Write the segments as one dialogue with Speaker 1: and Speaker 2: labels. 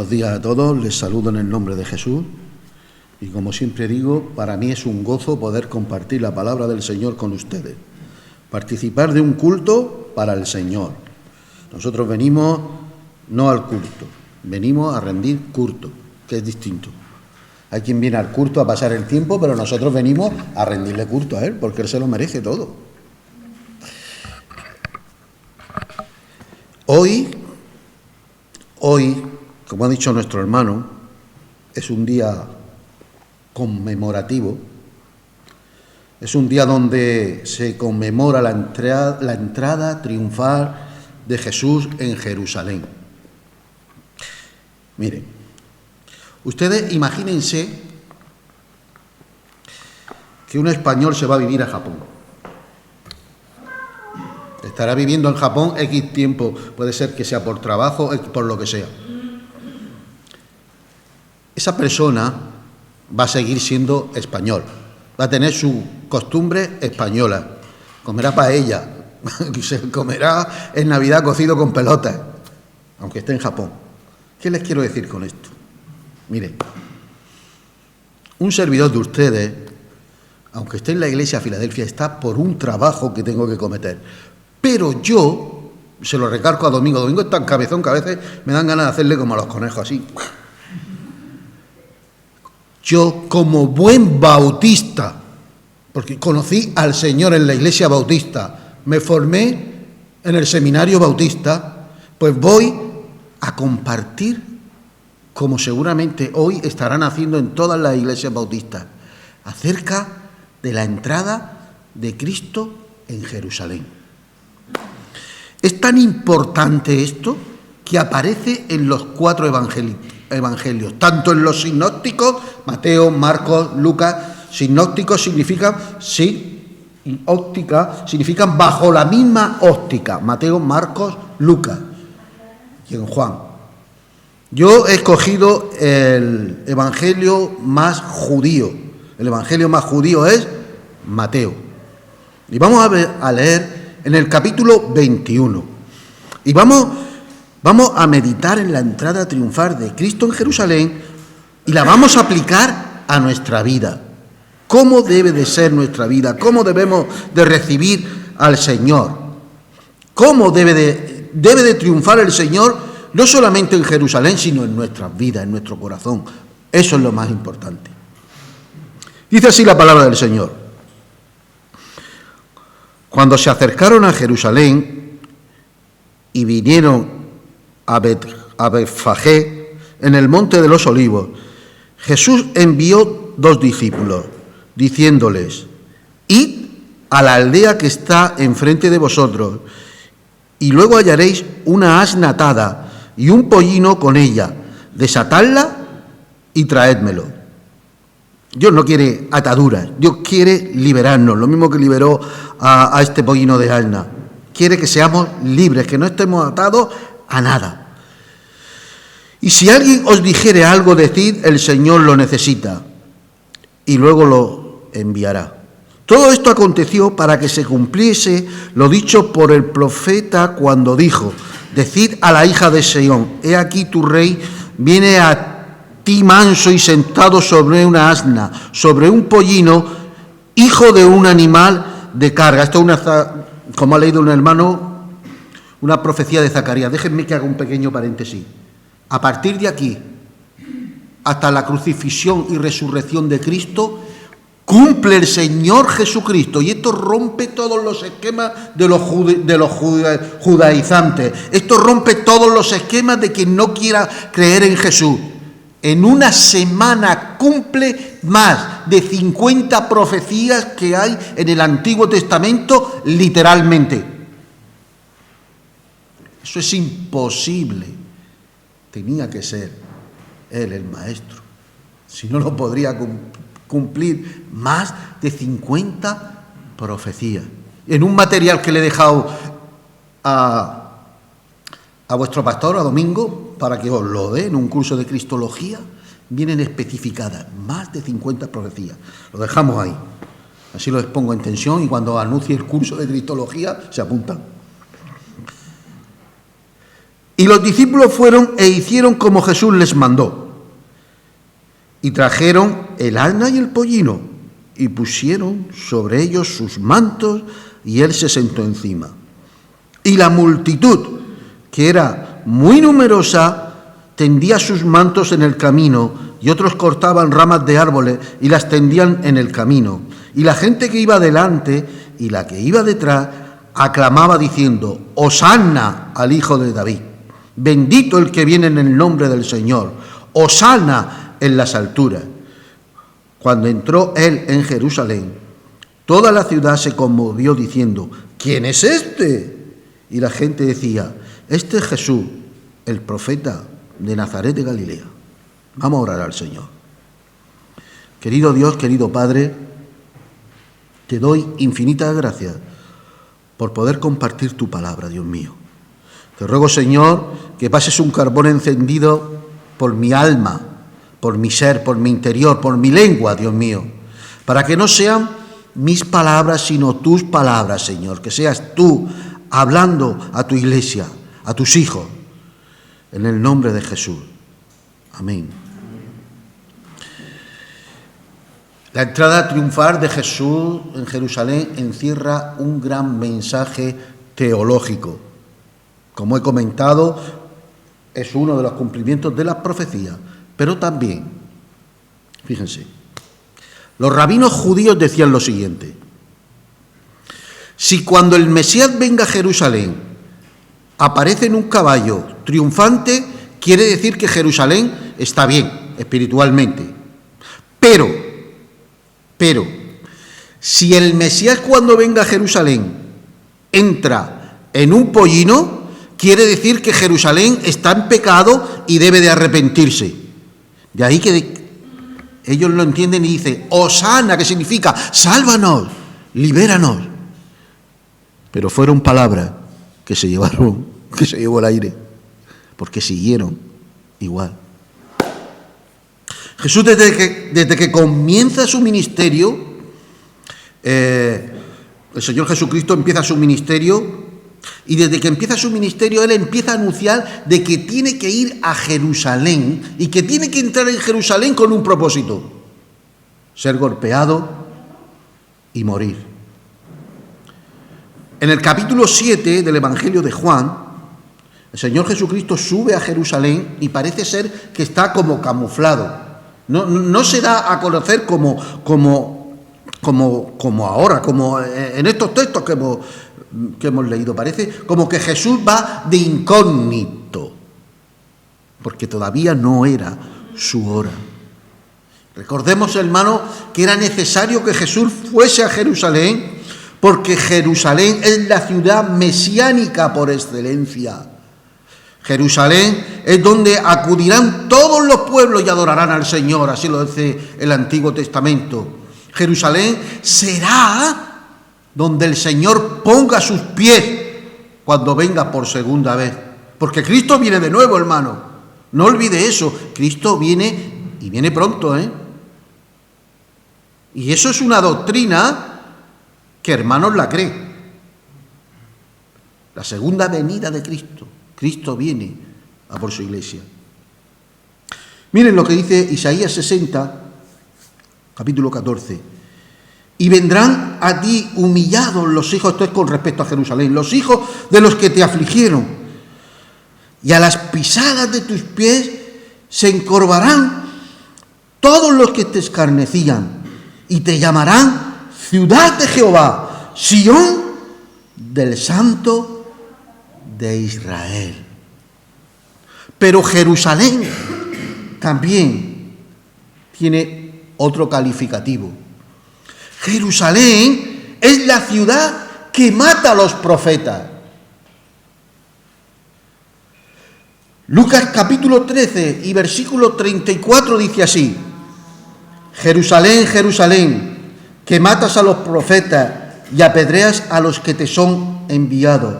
Speaker 1: Buenos días a todos, les saludo en el nombre de Jesús y como siempre digo, para mí es un gozo poder compartir la palabra del Señor con ustedes, participar de un culto para el Señor. Nosotros venimos no al culto, venimos a rendir culto, que es distinto. Hay quien viene al culto a pasar el tiempo, pero nosotros venimos a rendirle culto a Él, porque Él se lo merece todo. Hoy, como ha dicho nuestro hermano, es un día conmemorativo, es un día donde se conmemora la entrada triunfal de Jesús en Jerusalén. Miren, ustedes imagínense que un español se va a vivir a Japón. Estará viviendo en Japón X tiempo, puede ser que sea por trabajo, por lo que sea. Esa persona va a seguir siendo español, va a tener su costumbre española, comerá paella, se comerá en Navidad cocido con pelotas, aunque esté en Japón. ¿Qué les quiero decir con esto? Miren, un servidor de ustedes, aunque esté en la iglesia de Filadelfia, está por un trabajo que tengo que cometer, pero yo se lo recalco a Domingo. Domingo es tan cabezón que a veces me dan ganas de hacerle como a los conejos, así. Yo, como buen bautista, porque conocí al Señor en la iglesia bautista, me formé en el seminario bautista, pues voy a compartir, como seguramente hoy estarán haciendo en todas las iglesias bautistas, acerca de la entrada de Cristo en Jerusalén. Es tan importante esto que aparece en los 4 evangelios, tanto en los sinópticos, Mateo, Marcos, Lucas. Sinópticos significan, óptica, significan bajo la misma óptica, Mateo, Marcos, Lucas y en Juan. Yo he escogido el evangelio más judío. El evangelio más judío es Mateo. Y vamos a leer en el capítulo 21. Y vamos a meditar en la entrada triunfal de Cristo en Jerusalén y la vamos a aplicar a nuestra vida. ¿Cómo debe de ser nuestra vida? ¿Cómo debemos de recibir al Señor? ¿Cómo debe de triunfar el Señor no solamente en Jerusalén, sino en nuestras vidas, en nuestro corazón? Eso es lo más importante. Dice así la palabra del Señor. Cuando se acercaron a Jerusalén y vinieron a Betfagé, en el monte de los Olivos, Jesús envió 2 discípulos, diciéndoles: id a la aldea que está enfrente de vosotros, y luego hallaréis una asna atada y un pollino con ella, desatadla y traédmelo. Dios no quiere ataduras, Dios quiere liberarnos, lo mismo que liberó a este pollino de asna. Quiere que seamos libres, que no estemos atados a nada. Y si alguien os dijere algo, decid: el Señor lo necesita, y luego lo enviará. Todo esto aconteció para que se cumpliese lo dicho por el profeta cuando dijo: decid a la hija de Sión, he aquí tu rey viene a ti manso y sentado sobre una asna, sobre un pollino, hijo de un animal de carga. Esto es como ha leído un hermano, una profecía de Zacarías. Déjenme que haga un pequeño paréntesis. A partir de aquí, hasta la crucifixión y resurrección de Cristo, cumple el Señor Jesucristo, y esto rompe todos los esquemas de los judaizantes. Esto rompe todos los esquemas de quien no quiera creer en Jesús. En una semana cumple más de 50 profecías que hay en el Antiguo Testamento, literalmente. Eso es imposible. Tenía que ser Él el Maestro. Si no, no podría cumplir más de 50 profecías. En un material que le he dejado a vuestro pastor, a Domingo, para que os lo dé en un curso de Cristología, vienen especificadas más de 50 profecías. Lo dejamos ahí. Así lo expongo en tensión y cuando anuncie el curso de Cristología se apuntan. Y los discípulos fueron e hicieron como Jesús les mandó. Y trajeron el asna y el pollino, y pusieron sobre ellos sus mantos, y él se sentó encima. Y la multitud, que era muy numerosa, tendía sus mantos en el camino, y otros cortaban ramas de árboles y las tendían en el camino. Y la gente que iba delante y la que iba detrás aclamaba diciendo: Hosanna al Hijo de David. Bendito el que viene en el nombre del Señor. Hosanna en las alturas. Cuando entró él en Jerusalén, toda la ciudad se conmovió diciendo: ¿Quién es este? Y la gente decía: Este es Jesús, el profeta de Nazaret de Galilea. Vamos a orar al Señor. Querido Dios, querido Padre, te doy infinitas gracias por poder compartir tu palabra, Dios mío. Te ruego, Señor, que pases un carbón encendido por mi alma, por mi ser, por mi interior, por mi lengua, Dios mío, para que no sean mis palabras, sino tus palabras, Señor, que seas tú hablando a tu iglesia, a tus hijos, en el nombre de Jesús. Amén. La entrada triunfal de Jesús en Jerusalén encierra un gran mensaje teológico. Como he comentado, es uno de los cumplimientos de las profecías, pero también, fíjense, los rabinos judíos decían lo siguiente: si cuando el Mesías venga a Jerusalén aparece en un caballo triunfante, quiere decir que Jerusalén está bien espiritualmente. Pero, si el Mesías cuando venga a Jerusalén entra en un pollino, quiere decir que Jerusalén está en pecado y debe de arrepentirse. De ahí que ellos lo entienden y dicen: Hosanna, que significa sálvanos, libéranos. Pero fueron palabras que se llevó el aire, porque siguieron igual. Jesús, desde que comienza su ministerio, el Señor Jesucristo empieza su ministerio, y desde que empieza su ministerio, Él empieza a anunciar de que tiene que ir a Jerusalén y que tiene que entrar en Jerusalén con un propósito: ser golpeado y morir. En el capítulo 7 del Evangelio de Juan, el Señor Jesucristo sube a Jerusalén y parece ser que está como camuflado. No se da a conocer como ahora, como en estos textos que hemos leído. Parece como que Jesús va de incógnito, porque todavía no era su hora. Recordemos, hermanos, que era necesario que Jesús fuese a Jerusalén, porque Jerusalén es la ciudad mesiánica por excelencia. Jerusalén es donde acudirán todos los pueblos y adorarán al Señor, así lo dice el Antiguo Testamento. Jerusalén será donde el Señor ponga sus pies cuando venga por segunda vez. Porque Cristo viene de nuevo, hermano. No olvide eso. Cristo viene y viene pronto, Y eso es una doctrina que, hermanos, la cree. La segunda venida de Cristo. Cristo viene a por su iglesia. Miren lo que dice Isaías 60, capítulo 14. Y vendrán a ti humillados los hijos, esto es con respecto a Jerusalén, los hijos de los que te afligieron, y a las pisadas de tus pies se encorvarán todos los que te escarnecían, y te llamarán ciudad de Jehová, Sión del Santo de Israel. Pero Jerusalén también tiene otro calificativo. Jerusalén es la ciudad que mata a los profetas. Lucas capítulo 13 y versículo 34 dice así: Jerusalén, Jerusalén, que matas a los profetas y apedreas a los que te son enviados.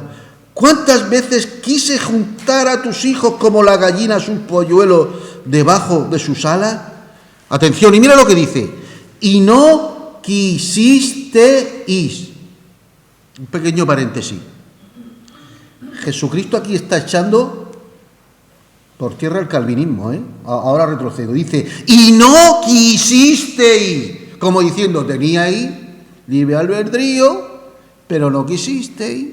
Speaker 1: ¿Cuántas veces quise juntar a tus hijos como la gallina a sus polluelos debajo de sus alas? Atención, y mira lo que dice: y no quisisteis. Un pequeño paréntesis. Jesucristo aquí está echando por tierra el calvinismo, ahora retrocedo, dice, y no quisisteis, como diciendo, teníais libre albedrío, pero no quisisteis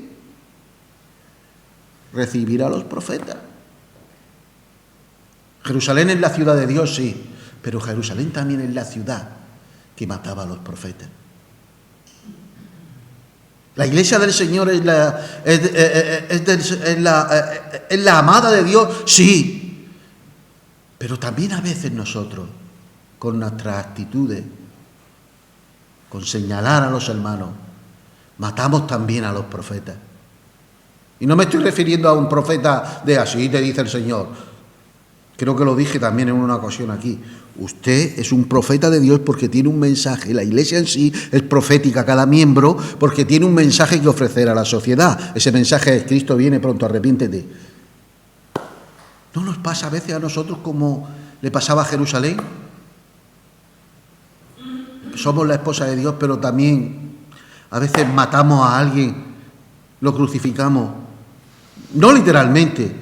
Speaker 1: recibir a los profetas. Jerusalén es la ciudad de Dios, sí, pero Jerusalén también es la ciudad que mataba a los profetas. La iglesia del Señor es la amada de Dios, sí, pero también a veces nosotros, con nuestras actitudes, con señalar a los hermanos, matamos también a los profetas. Y no me estoy refiriendo a un profeta de así te dice el Señor. Creo que lo dije también en una ocasión aquí. Usted es un profeta de Dios porque tiene un mensaje. La iglesia en sí es profética, cada miembro, porque tiene un mensaje que ofrecer a la sociedad. Ese mensaje es: Cristo viene pronto, arrepiéntete. ¿No nos pasa a veces a nosotros como le pasaba a Jerusalén? Somos la esposa de Dios, pero también a veces matamos a alguien, lo crucificamos. No literalmente,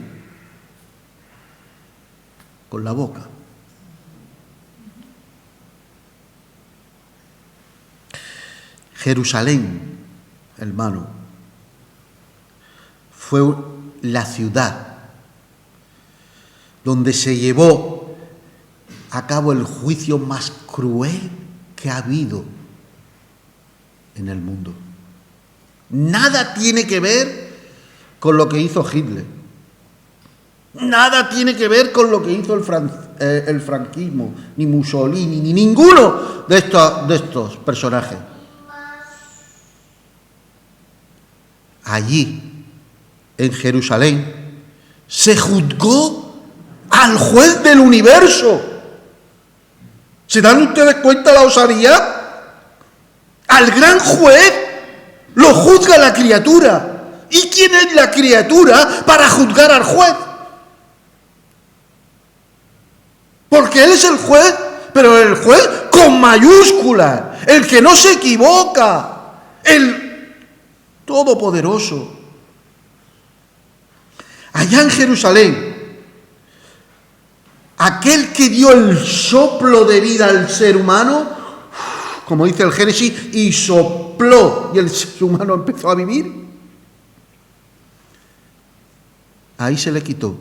Speaker 1: con la boca. Jerusalén, hermano, fue la ciudad donde se llevó a cabo el juicio más cruel que ha habido en el mundo. Nada tiene que ver con lo que hizo Hitler. Nada tiene que ver con lo que hizo el franquismo, ni Mussolini, ni ninguno de estos personajes. Allí, en Jerusalén, se juzgó al juez del universo. ¿Se dan ustedes cuenta la osadía? Al gran juez lo juzga la criatura. ¿Y quién es la criatura para juzgar al juez? Porque él es el juez, pero el juez con mayúsculas, el que no se equivoca, el todopoderoso. Allá en Jerusalén, aquel que dio el soplo de vida al ser humano, como dice el Génesis, y sopló, y el ser humano empezó a vivir, ahí se le quitó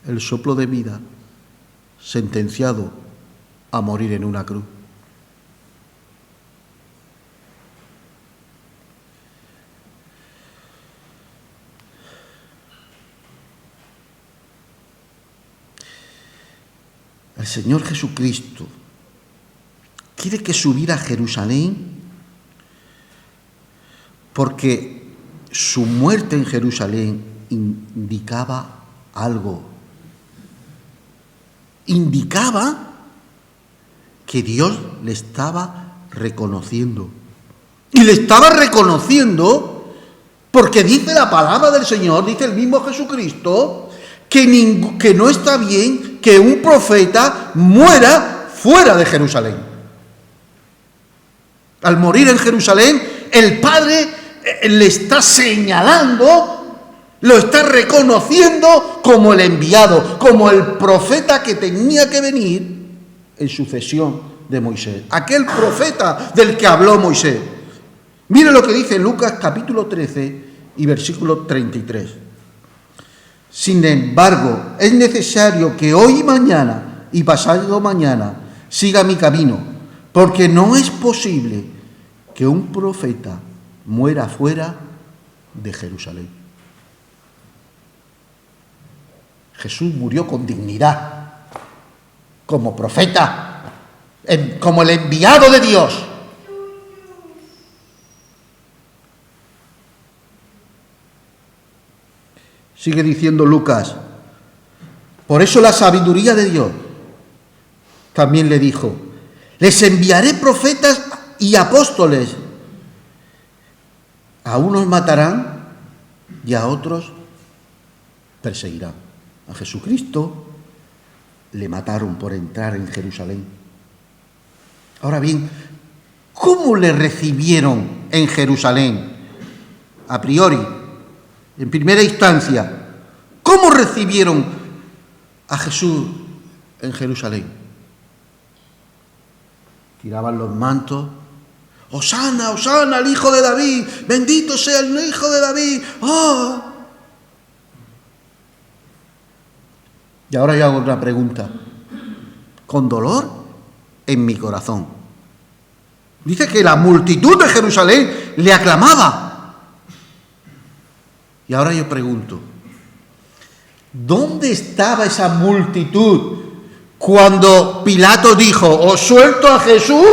Speaker 1: el soplo de vida, sentenciado a morir en una cruz. El Señor Jesucristo quiere que subir a Jerusalén porque su muerte en Jerusalén indicaba algo. Indicaba que Dios le estaba reconociendo. Y le estaba reconociendo porque dice la palabra del Señor, dice el mismo Jesucristo, que no está bien que un profeta muera fuera de Jerusalén. Al morir en Jerusalén, el Padre le está señalando, lo está reconociendo como el enviado, como el profeta que tenía que venir en sucesión de Moisés. Aquel profeta del que habló Moisés. Mire lo que dice Lucas capítulo 13 y versículo 33. Sin embargo, es necesario que hoy y mañana y pasado mañana siga mi camino, porque no es posible que un profeta muera fuera de Jerusalén. Jesús murió con dignidad, como profeta, como el enviado de Dios. Sigue diciendo Lucas, por eso la sabiduría de Dios también le dijo, les enviaré profetas y apóstoles, a unos matarán y a otros perseguirán. A Jesucristo le mataron por entrar en Jerusalén. Ahora bien, ¿cómo le recibieron en Jerusalén? A priori, en primera instancia, ¿cómo recibieron a Jesús en Jerusalén. Tiraban los mantos. ¡Hosana, hosana, el hijo de David! ¡Bendito sea el hijo de David! ¡Oh! Y ahora yo hago una pregunta. Con dolor en mi corazón. Dice que la multitud de Jerusalén le aclamaba. Y ahora yo pregunto, ¿dónde estaba esa multitud cuando Pilato dijo, o suelto a Jesús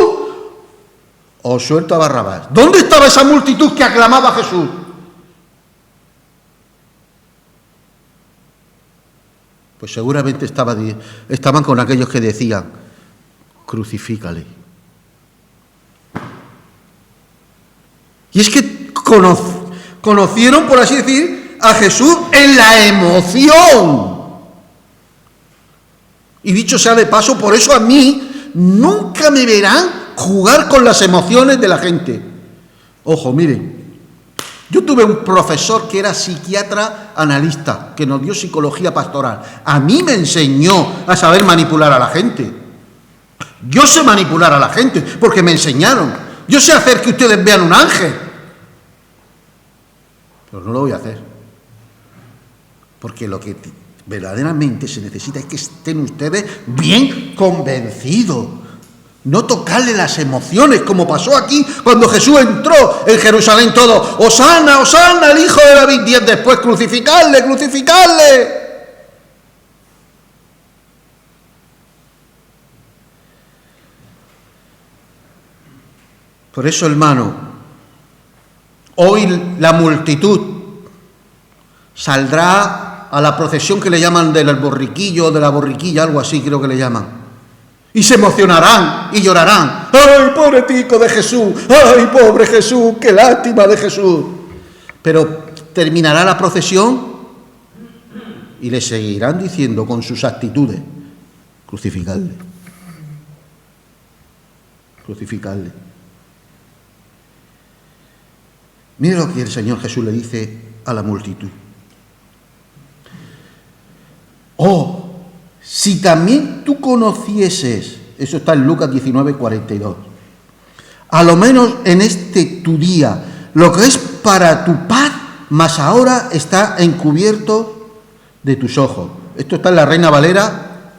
Speaker 1: o suelto a Barrabás? ¿Dónde estaba esa multitud que aclamaba a Jesús? Pues seguramente estaban con aquellos que decían, crucifícale. Y es que conocieron, por así decir, a Jesús en la emoción. Y dicho sea de paso, por eso a mí nunca me verán jugar con las emociones de la gente. Ojo, miren, yo tuve un profesor que era psiquiatra analista, que nos dio psicología pastoral. A mí me enseñó a saber manipular a la gente. Yo sé manipular a la gente, porque me enseñaron. Yo sé hacer que ustedes vean un ángel. Pero no lo voy a hacer. Porque lo que verdaderamente se necesita es que estén ustedes bien convencidos. No tocarle las emociones, como pasó aquí cuando Jesús entró en Jerusalén todo. ¡Hosana, hosana, el hijo de David! 10 después, crucificarle, crucificarle. Por eso, hermano, hoy la multitud saldrá a la procesión que le llaman del borriquillo, de la borriquilla, algo así creo que le llaman. Y se emocionarán y llorarán. ¡Ay, pobretico de Jesús! ¡Ay, pobre Jesús! ¡Qué lástima de Jesús! Pero terminará la procesión y le seguirán diciendo con sus actitudes, crucificarle. Crucificarle. Mire lo que el Señor Jesús le dice a la multitud. Oh, si también tú conocieses, eso está en Lucas 19:42, a lo menos en este tu día, lo que es para tu paz, mas ahora está encubierto de tus ojos. Esto está en la Reina Valera,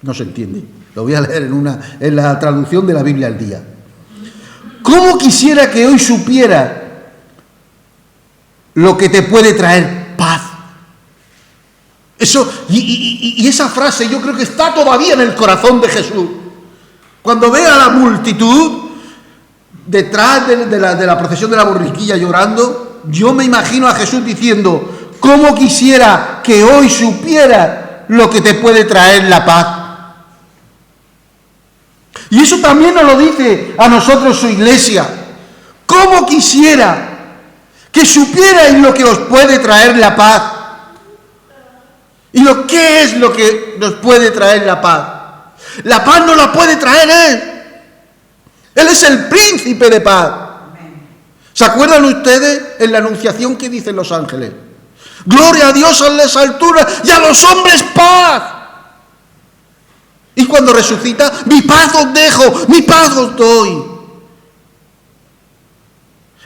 Speaker 1: no se entiende. Lo voy a leer en la traducción de la Biblia al día. ¿Cómo quisiera que hoy supiera lo que te puede traer paz? Eso, y esa frase yo creo que está todavía en el corazón de Jesús. Cuando ve a la multitud detrás de la procesión de la borriquilla llorando, yo me imagino a Jesús diciendo, ¿cómo quisiera que hoy supiera lo que te puede traer la paz? Y eso también nos lo dice a nosotros su iglesia. ¿Cómo quisiera que supierais lo que os puede traer la paz? ¿Y qué es lo que nos puede traer la paz? La paz no la puede traer Él. Él es el príncipe de paz. ¿Se acuerdan ustedes en la anunciación que dicen los ángeles? Gloria a Dios en las alturas y a los hombres paz. Y cuando resucita, mi paz os dejo, mi paz os doy.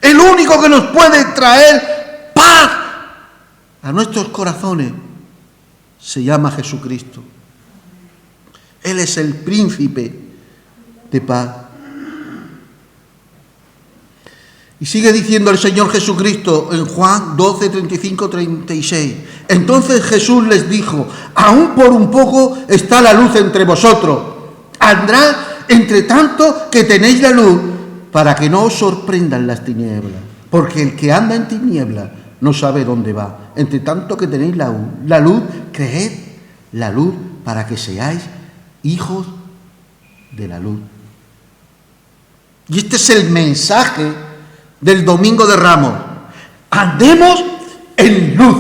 Speaker 1: El único que nos puede traer paz a nuestros corazones se llama Jesucristo. Él es el príncipe de paz. Y sigue diciendo el Señor Jesucristo en Juan 12, 35, 36. Entonces Jesús les dijo, aún por un poco está la luz entre vosotros. Andad entre tanto que tenéis la luz, para que no os sorprendan las tinieblas. Porque el que anda en tinieblas no sabe dónde va. Entre tanto que tenéis la luz, creed la luz para que seáis hijos de la luz. Y este es el mensaje del Domingo de Ramos. Andemos en luz.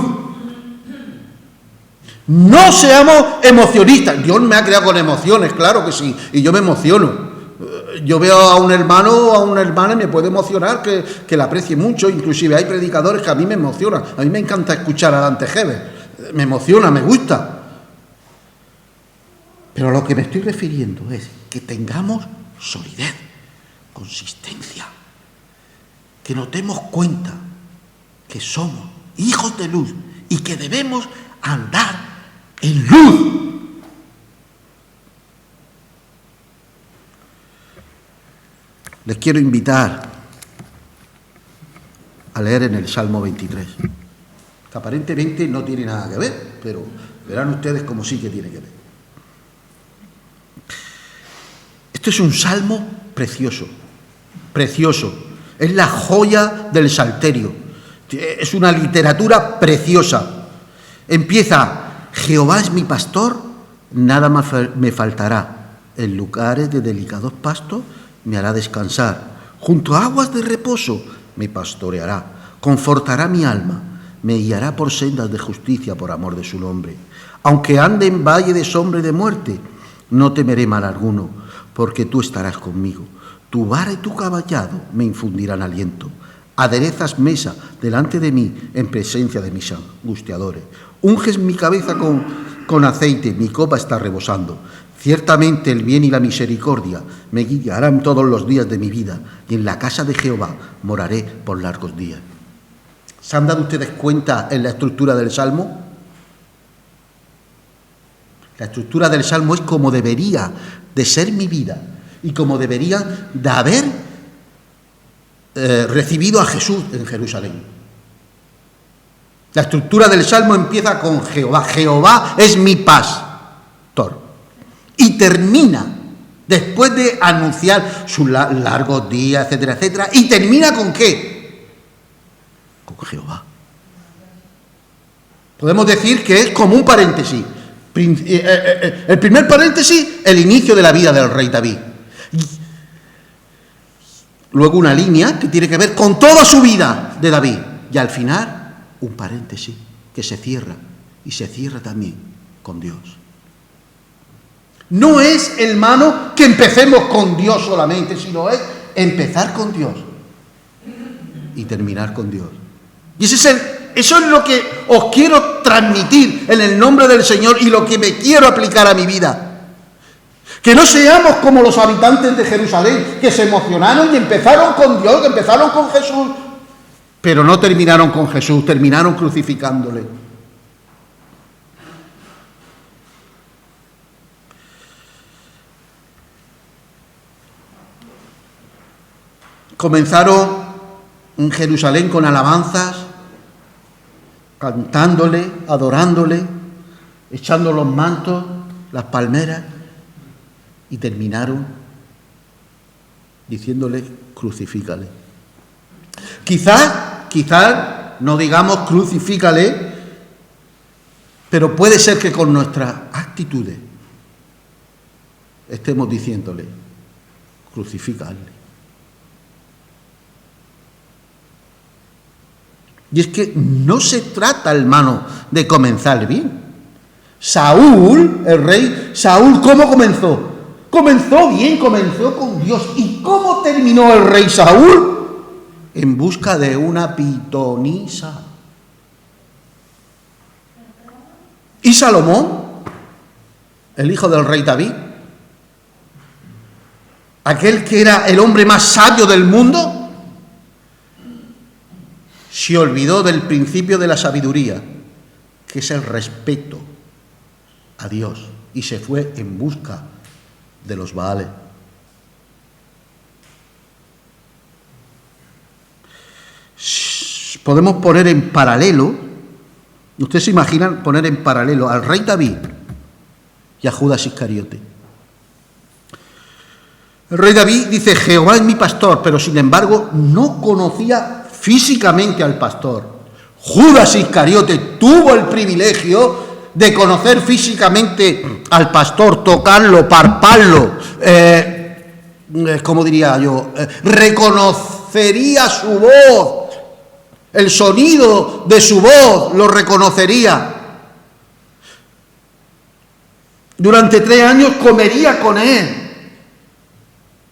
Speaker 1: No seamos emocionistas. Dios me ha creado con emociones, claro que sí, y yo me emociono. Yo veo a un hermano o a una hermana y me puede emocionar, que la aprecie mucho. Inclusive hay predicadores que a mí me emocionan. A mí me encanta escuchar a Dante Gebel. Me emociona, me gusta. Pero a lo que me estoy refiriendo es que tengamos solidez, consistencia, que nos demos cuenta que somos hijos de luz y que debemos andar en luz. Les quiero invitar a leer en el Salmo 23, que aparentemente no tiene nada que ver, pero verán ustedes como sí que tiene que ver. Esto es un salmo precioso, precioso. Es la joya del Salterio. Es una literatura preciosa. Empieza: Jehová es mi pastor, nada me faltará. En lugares de delicados pastos me hará descansar. Junto a aguas de reposo me pastoreará. Confortará mi alma. Me guiará por sendas de justicia por amor de su nombre. Aunque ande en valle de sombra y de muerte, no temeré mal alguno, porque tú estarás conmigo. Tu vara y tu callado me infundirán aliento. Aderezas mesa delante de mí en presencia de mis angustiadores. Unges mi cabeza con aceite, mi copa está rebosando. Ciertamente el bien y la misericordia me guiarán todos los días de mi vida, y en la casa de Jehová moraré por largos días. ¿Se han dado ustedes cuenta en la estructura del Salmo? La estructura del Salmo es como debería de ser mi vida y como debería de haber recibido a Jesús en Jerusalén. La estructura del Salmo empieza con Jehová. Jehová es mi pastor. Y termina, después de anunciar sus largos días, etcétera, etcétera, y termina ¿con qué? Con Jehová. Podemos decir que es como un paréntesis. El primer paréntesis, el inicio de la vida del rey David. Luego una línea que tiene que ver con toda su vida de David. Y al final, un paréntesis que se cierra. Y se cierra también con Dios. No es, hermano, que empecemos con Dios solamente, sino es empezar con Dios y terminar con Dios. Y eso es lo que os quiero transmitir en el nombre del Señor y lo que me quiero aplicar a mi vida. Que no seamos como los habitantes de Jerusalén, que se emocionaron y empezaron con Dios, que empezaron con Jesús, pero no terminaron con Jesús, terminaron crucificándole. Comenzaron en Jerusalén con alabanzas, cantándole, adorándole, echando los mantos, las palmeras, y terminaron diciéndole: crucifícale. Quizás no digamos crucifícale, pero puede ser que con nuestras actitudes estemos diciéndole: crucifícale. Y es que no se trata, hermano, de comenzar bien. Saúl, el rey Saúl, ¿cómo comenzó? Comenzó bien, comenzó con Dios. ¿Y cómo terminó el rey Saúl? En busca de una pitonisa. ¿Y Salomón, el hijo del rey David? Aquel que era el hombre más sabio del mundo, se olvidó del principio de la sabiduría, que es el respeto a Dios, y se fue en busca de los Baales. Podemos poner en paralelo, ustedes se imaginan poner en paralelo al rey David y a Judas Iscariote. El rey David dice: Jehová es mi pastor, pero sin embargo no conocía físicamente al pastor. Judas Iscariote tuvo el privilegio de conocer físicamente al pastor, tocarlo, palparlo, ¿cómo diría yo? Reconocería su voz, el sonido de su voz lo reconocería. Durante 3 años comería con él.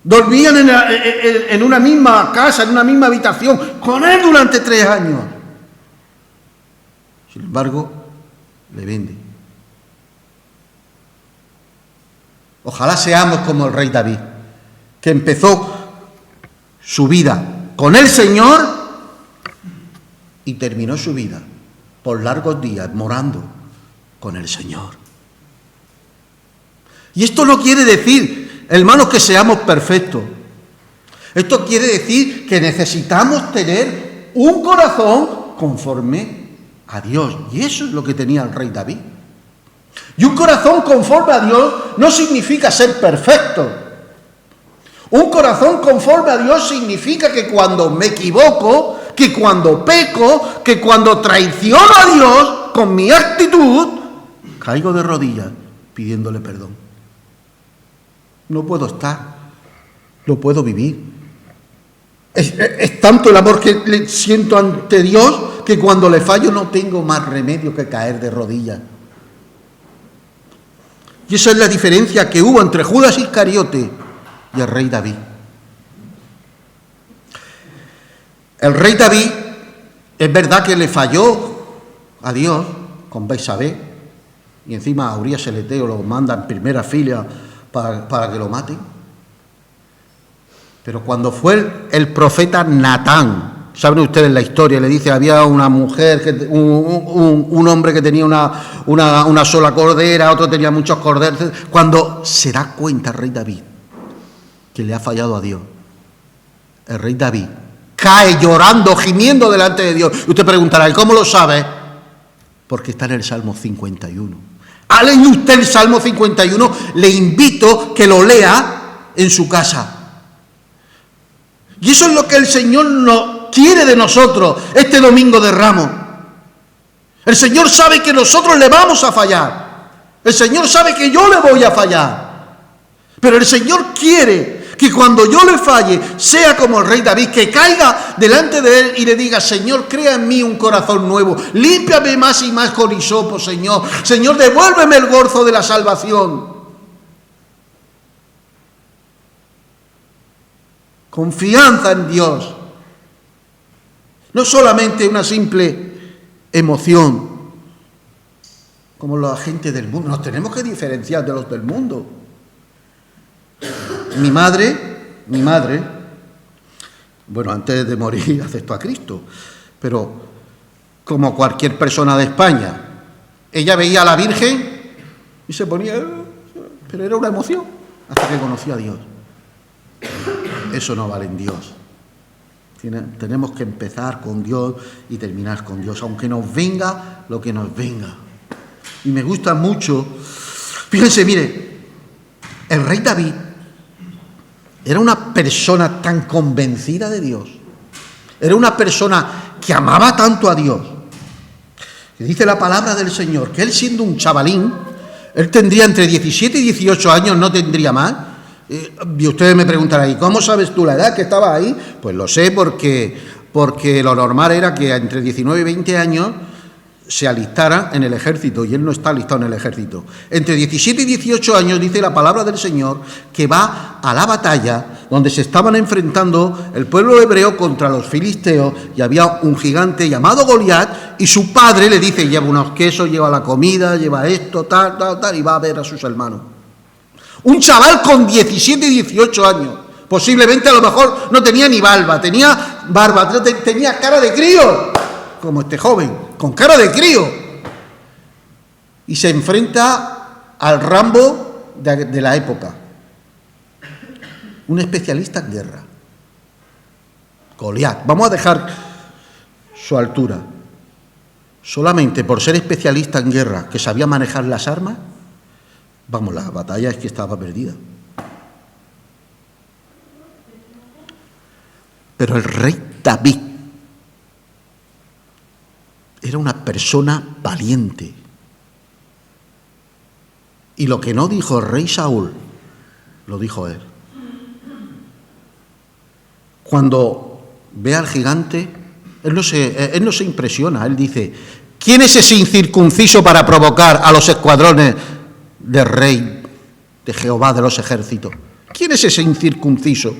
Speaker 1: Dormían en una misma casa, en una misma habitación, con él durante 3 años. Sin embargo, le vende. Ojalá seamos como el rey David, que empezó su vida con el Señor y terminó su vida por largos días morando con el Señor. Y esto no quiere decir, hermanos, que seamos perfectos. Esto quiere decir que necesitamos tener un corazón conforme a Dios. Y eso es lo que tenía el rey David. Y un corazón conforme a Dios no significa ser perfecto. Un corazón conforme a Dios significa que cuando me equivoco, que cuando peco, que cuando traiciono a Dios con mi actitud, caigo de rodillas pidiéndole perdón. No puedo estar, no puedo vivir. Es tanto el amor que le siento ante Dios que cuando le fallo no tengo más remedio que caer de rodillas. Y esa es la diferencia que hubo entre Judas Iscariote y el rey David. El rey David es verdad que le falló a Dios con Betsabé, y encima a Urías el Eteo lo manda en primera fila para que lo maten. Pero cuando fue el profeta Natán, saben ustedes la historia, le dice, había una mujer, un hombre que tenía una sola cordera, otro tenía muchos corderos. Cuando se da cuenta el rey David que le ha fallado a Dios, el rey David cae llorando, gimiendo delante de Dios. Y usted preguntará, ¿y cómo lo sabe? Porque está en el Salmo 51. Al leer usted el Salmo 51, le invito que lo lea en su casa. Y eso es lo que el Señor no quiere de nosotros este domingo de Ramos. El Señor sabe que nosotros le vamos a fallar. El Señor sabe que yo le voy a fallar. Pero el Señor quiere que cuando yo le falle, sea como el rey David, que caiga delante de Él y le diga, Señor, crea en mí un corazón nuevo. Límpiame más y más con hisopo, Señor. Señor, devuélveme el gozo de la salvación. Confianza en Dios. No solamente una simple emoción, como la gente del mundo. Nos tenemos que diferenciar de los del mundo. Mi madre, bueno, antes de morir aceptó a Cristo, pero como cualquier persona de España, ella veía a la Virgen y se ponía, pero era una emoción, hasta que conoció a Dios. Eso no vale en Dios. Tenemos que empezar con Dios y terminar con Dios, aunque nos venga lo que nos venga. Y me gusta mucho, fíjense, mire, el rey David era una persona tan convencida de Dios, era una persona que amaba tanto a Dios, que dice la palabra del Señor, que él siendo un chavalín, él tendría entre 17 y 18 años, no tendría más. Y ustedes me preguntarán, ¿y cómo sabes tú la edad que estaba ahí? Pues lo sé porque lo normal era que entre 19 y 20 años se alistara en el ejército, y él no está alistado en el ejército. Entre 17 y 18 años dice la palabra del Señor que va a la batalla donde se estaban enfrentando el pueblo hebreo contra los filisteos, y había un gigante llamado Goliat, y su padre le dice, lleva unos quesos, lleva la comida, lleva esto, tal, y va a ver a sus hermanos. Un chaval con 17 y 18 años, posiblemente a lo mejor no tenía ni barba, tenía cara de crío, como este joven, con cara de crío. Y se enfrenta al Rambo de la época, un especialista en guerra, Goliat. Vamos a dejar su altura. Solamente por ser especialista en guerra, que sabía manejar las armas, vamos, la batalla es que estaba perdida. Pero el rey David era una persona valiente. Y lo que no dijo el rey Saúl, lo dijo él. Cuando ve al gigante, él no se impresiona, él dice, ¿quién es ese incircunciso para provocar a los escuadrones del rey de Jehová de los ejércitos? ¿Quién es ese incircunciso?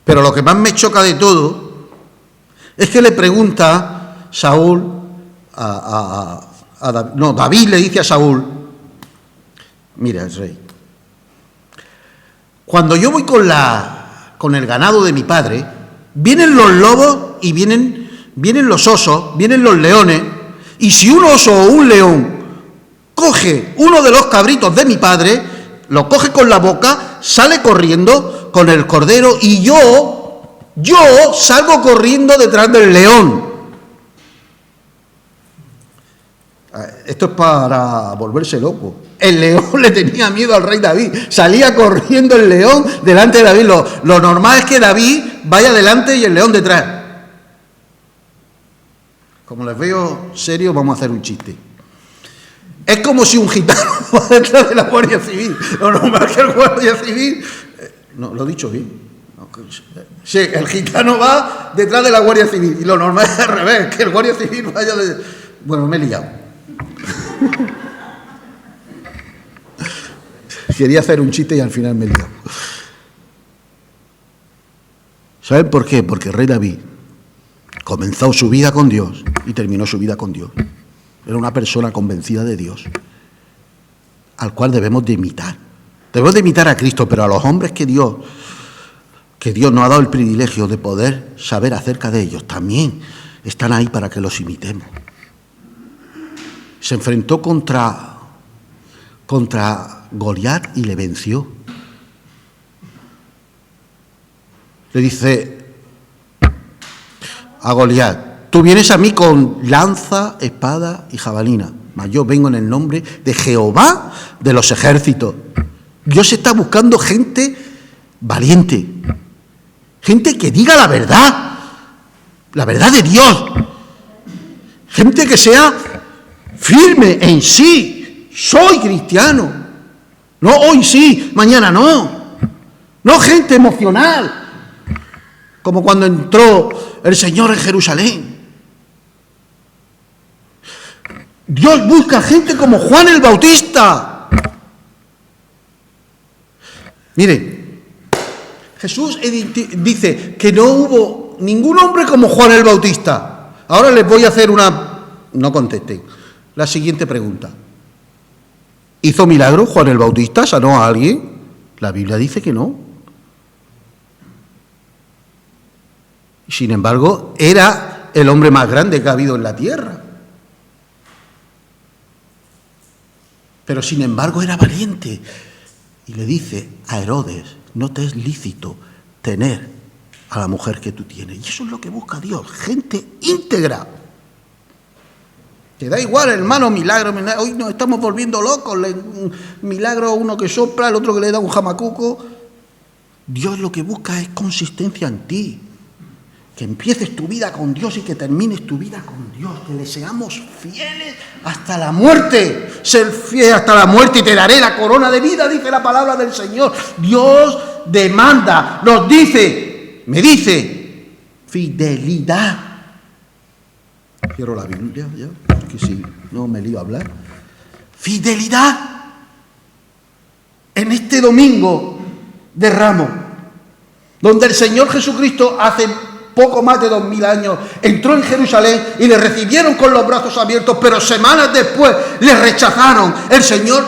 Speaker 1: Pero lo que más me choca de todo es que le pregunta Saúl a David le dice a Saúl, mira, el rey, cuando yo voy con el ganado de mi padre, vienen los lobos y vienen los osos, vienen los leones, y si un oso o un león coge uno de los cabritos de mi padre, lo coge con la boca, sale corriendo con el cordero, y yo salgo corriendo detrás del león. Esto es para volverse loco. El león le tenía miedo al rey David. Salía corriendo el león delante de David. Lo normal es que David vaya delante y el león detrás. Como les veo serios, vamos a hacer un chiste. Es como si un gitano va detrás de la Guardia Civil. Lo normal es que el Guardia Civil... No, lo he dicho bien. Sí, el gitano va detrás de la Guardia Civil. Y lo normal es al revés, que el Guardia Civil vaya de... Bueno, me he liado. Quería hacer un chiste y al final me he liado. ¿Saben por qué? Porque el rey David comenzó su vida con Dios y terminó su vida con Dios. Era una persona convencida de Dios, al cual debemos de imitar. Debemos de imitar a Cristo, pero a los hombres que Dios nos ha dado el privilegio de poder saber acerca de ellos, también están ahí para que los imitemos. Se enfrentó contra Goliat y le venció. Le dice a Goliat, tú vienes a mí con lanza, espada y jabalina, mas yo vengo en el nombre de Jehová de los ejércitos. Dios está buscando gente valiente, gente que diga la verdad de Dios, gente que sea firme en sí. Soy cristiano. No hoy sí, mañana no. No gente emocional, como cuando entró el Señor en Jerusalén. Dios busca gente como Juan el Bautista. Mire, Jesús dice que no hubo ningún hombre como Juan el Bautista. Ahora les voy a hacer no contesten, la siguiente pregunta. ¿Hizo milagros Juan el Bautista? ¿Sanó a alguien? La Biblia dice que no. Sin embargo, era el hombre más grande que ha habido en la tierra. Pero sin embargo era valiente. Y le dice a Herodes, no te es lícito tener a la mujer que tú tienes. Y eso es lo que busca Dios, gente íntegra. Te da igual, hermano, milagro. Hoy nos estamos volviendo locos. Milagro, uno que sopla, el otro que le da un jamacuco. Dios lo que busca es consistencia en ti. Que empieces tu vida con Dios y que termines tu vida con Dios. Que le seamos fieles hasta la muerte. Ser fiel hasta la muerte y te daré la corona de vida, dice la palabra del Señor. Dios demanda, nos dice, me dice, fidelidad. Cierro la Biblia ya, porque si no me lío a hablar. Fidelidad. En este domingo de Ramos, donde el Señor Jesucristo hace poco más de 2000 años entró en Jerusalén y le recibieron con los brazos abiertos, pero semanas después le rechazaron. El Señor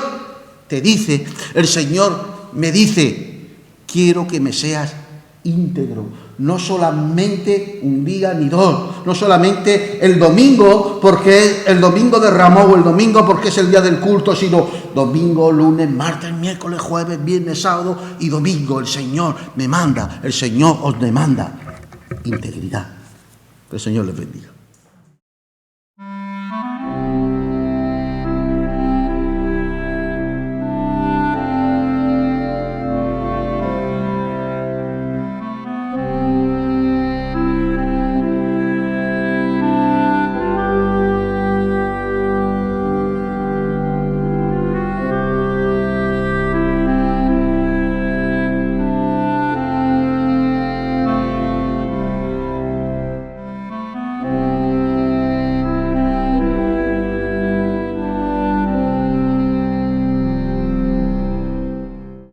Speaker 1: te dice, el Señor me dice, quiero que me seas íntegro. No solamente un día ni dos, no solamente el domingo porque es el domingo de Ramos o el domingo porque es el día del culto, sino domingo, lunes, martes, miércoles, jueves, viernes, sábado y domingo. El Señor me manda, el Señor os demanda integridad. Que el Señor les bendiga.